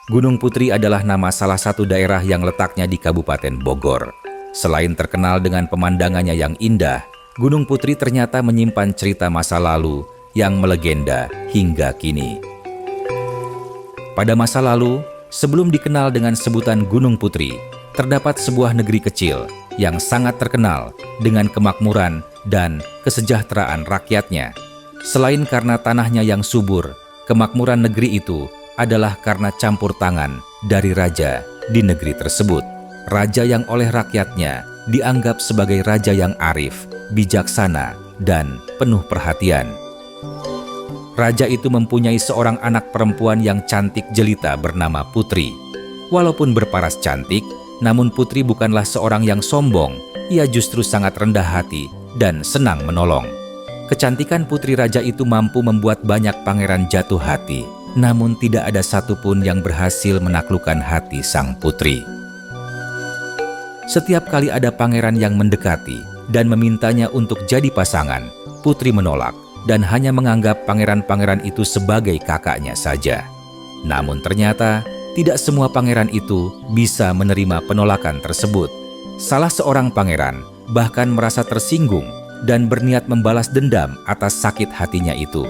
Gunung Putri adalah nama salah satu daerah yang letaknya di Kabupaten Bogor. Selain terkenal dengan pemandangannya yang indah, Gunung Putri ternyata menyimpan cerita masa lalu yang melegenda hingga kini. Pada masa lalu, sebelum dikenal dengan sebutan Gunung Putri, terdapat sebuah negeri kecil yang sangat terkenal dengan kemakmuran dan kesejahteraan rakyatnya. Selain karena tanahnya yang subur, kemakmuran negeri itu adalah karena campur tangan dari raja di negeri tersebut. Raja yang oleh rakyatnya dianggap sebagai raja yang arif, bijaksana, dan penuh perhatian. Raja itu mempunyai seorang anak perempuan yang cantik jelita bernama Putri. Walaupun berparas cantik, namun Putri bukanlah seorang yang sombong. Ia justru sangat rendah hati dan senang menolong. Kecantikan putri raja itu mampu membuat banyak pangeran jatuh hati, namun tidak ada satupun yang berhasil menaklukkan hati sang putri. Setiap kali ada pangeran yang mendekati dan memintanya untuk jadi pasangan, Putri menolak dan hanya menganggap pangeran-pangeran itu sebagai kakaknya saja. Namun ternyata tidak semua pangeran itu bisa menerima penolakan tersebut. Salah seorang pangeran bahkan merasa tersinggung dan berniat membalas dendam atas sakit hatinya itu.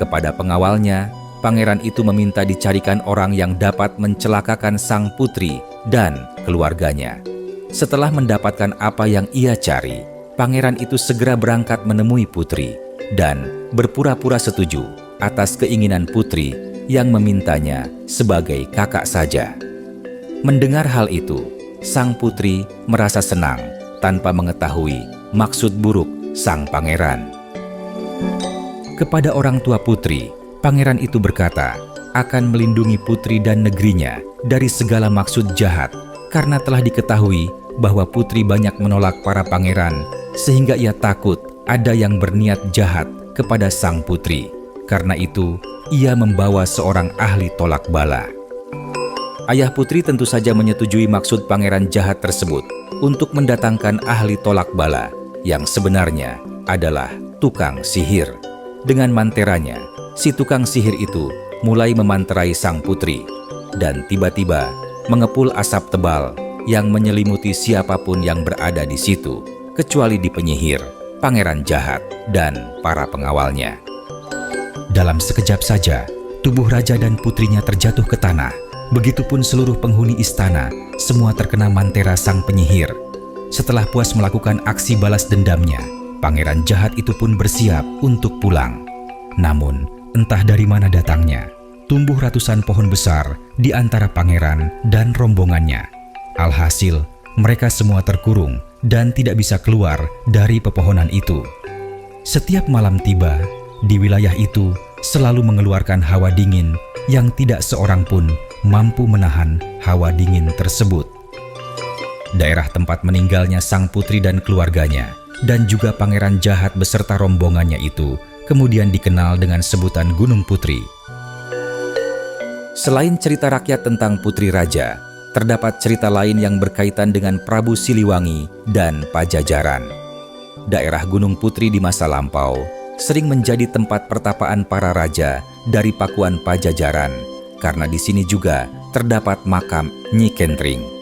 Kepada pengawalnya, pangeran itu meminta dicarikan orang yang dapat mencelakakan sang putri dan keluarganya. Setelah mendapatkan apa yang ia cari, pangeran itu segera berangkat menemui putri dan berpura-pura setuju atas keinginan putri yang memintanya sebagai kakak saja. Mendengar hal itu, sang putri merasa senang tanpa mengetahui maksud buruk sang pangeran. Kepada orang tua putri, pangeran itu berkata akan melindungi putri dan negerinya dari segala maksud jahat karena telah diketahui bahwa putri banyak menolak para pangeran sehingga ia takut ada yang berniat jahat kepada sang putri. Karena itu, ia membawa seorang ahli tolak bala. Ayah putri tentu saja menyetujui maksud pangeran jahat tersebut untuk mendatangkan ahli tolak bala yang sebenarnya adalah tukang sihir. Dengan manteranya, si tukang sihir itu mulai memanterai sang putri dan tiba-tiba mengepul asap tebal yang menyelimuti siapapun yang berada di situ, kecuali di penyihir, pangeran jahat, dan para pengawalnya. Dalam sekejap saja, tubuh raja dan putrinya terjatuh ke tanah. Begitupun seluruh penghuni istana, semua terkena mantera sang penyihir. Setelah puas melakukan aksi balas dendamnya, pangeran jahat itu pun bersiap untuk pulang. Namun, entah dari mana datangnya, tumbuh ratusan pohon besar di antara pangeran dan rombongannya. Alhasil, mereka semua terkurung dan tidak bisa keluar dari pepohonan itu. Setiap malam tiba, di wilayah itu selalu mengeluarkan hawa dingin yang tidak seorang pun mampu menahan hawa dingin tersebut. Daerah tempat meninggalnya sang putri dan keluarganya, dan juga pangeran jahat beserta rombongannya itu, kemudian dikenal dengan sebutan Gunung Putri. Selain cerita rakyat tentang Putri Raja, terdapat cerita lain yang berkaitan dengan Prabu Siliwangi dan Pajajaran. Daerah Gunung Putri di masa lampau sering menjadi tempat pertapaan para raja dari Pakuan Pajajaran, karena di sini juga terdapat makam Nyi Kentring.